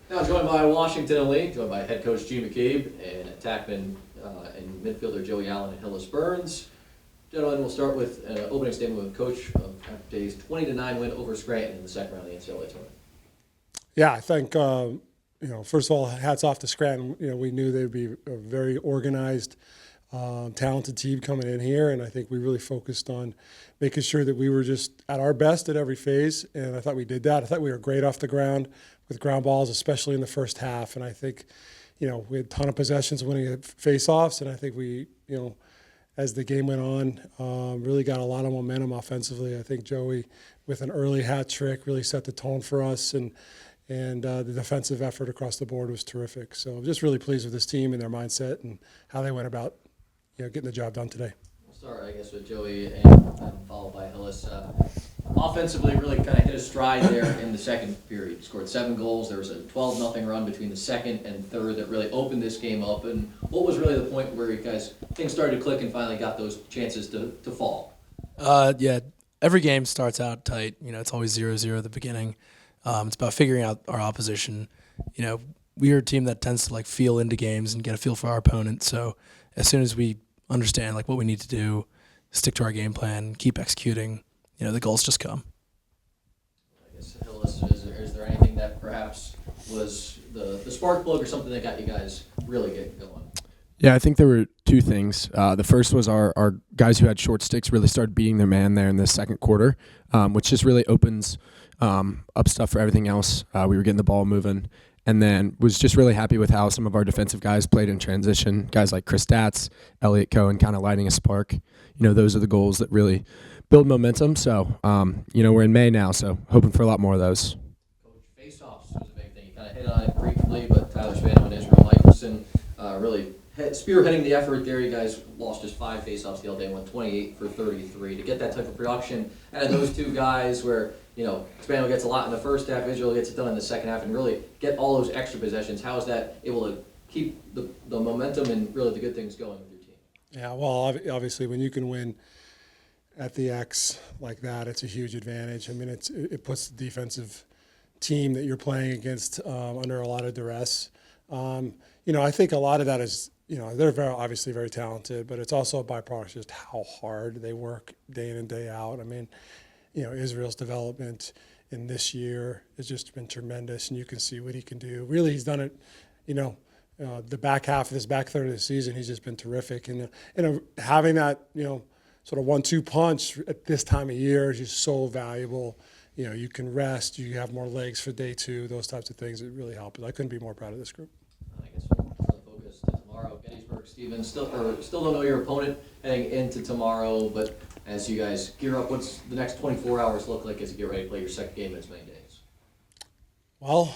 Now joined by Washington Elite, joined by Head Coach Gene McCabe and attackman and midfielder Joey Allen and Hillis Burns. Gentlemen, we'll start with an opening statement with Coach of today's 20-9 win over Scranton in the second round of the NCAA tournament. Yeah, I think first of all, hats off to Scranton. We knew they'd be a very organized, talented team coming in here, and I think we really focused on making sure that we were just at our best at every phase, and I thought we did that. I thought we were great off the ground with ground balls, especially in the first half, and I think, we had a ton of possessions winning at face-offs, and I think we, as the game went on, really got a lot of momentum offensively. I think Joey, with an early hat trick, really set the tone for us, and the defensive effort across the board was terrific. So I'm just really pleased with this team and their mindset and how they went about, getting the job done today. We'll start, I guess, with Joey and followed by Hillis. Offensively, really kind of hit a stride there in the second period. Scored 7 goals. There was a 12-0 run between the second and third that really opened this game up. And what was really the point where you guys things started to click and finally got those chances to fall? Yeah, every game starts out tight. It's always 0-0 at the beginning. It's about figuring out our opposition. We are a team that tends to feel into games and get a feel for our opponent. So as soon as we understand what we need to do, stick to our game plan, keep executing, the goals just come. I guess, Hillis, is there anything that perhaps was the spark plug or something that got you guys really getting going? Yeah, I think there were 2 things. The first was our guys who had short sticks really started beating their man there in the second quarter, which just really opens up stuff for everything else. We were getting the ball moving, and then was just really happy with how some of our defensive guys played in transition. Guys like Chris Statz, Elliot Cohen kind of lighting a spark. Those are the goals that really build momentum. So, we're in May now, so hoping for a lot more of those. Coach, face-offs was a big thing. You kind of hit on it briefly, but Tyler Spano and Israel Michelson really spearheading the effort there. You guys lost just 5 face-offs the other day, went 28 for 33. To get that type of production out of those 2 guys where, Spano gets a lot in the first half, Israel gets it done in the second half, and really get all those extra possessions, how is that able to keep the momentum and really the good things going with your team? Yeah, well, obviously when you can win at the X like that, it's a huge advantage. I mean, it puts the defensive team that you're playing against under a lot of duress. I think a lot of that is, they're obviously very talented, but it's also a byproduct of just how hard they work day in and day out. I mean, Israel's development in this year has just been tremendous, and you can see what he can do. Really, he's done it, the back half of this back third of the season, he's just been terrific. And having that, sort of 1-2 punch at this time of year is just so valuable. You can rest, you have more legs for day 2, those types of things. It really helps. I couldn't be more proud of this group. I guess we'll focus to tomorrow. Gettysburg, Stevens, still don't know your opponent heading into tomorrow, but as you guys gear up, what's the next 24 hours look like as you get ready to play your second game in as many days? Well,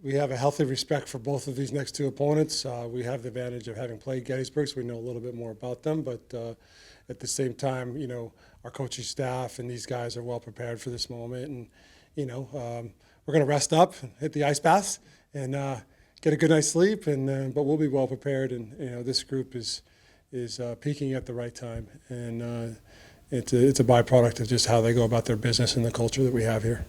we have a healthy respect for both of these next 2 opponents. We have the advantage of having played Gettysburg, so we know a little bit more about them. But at the same time, our coaching staff and these guys are well prepared for this moment. And, we're going to rest up, hit the ice baths, and get a good night's sleep. And but we'll be well prepared. And this group is peaking at the right time. And it's a byproduct of just how they go about their business and the culture that we have here.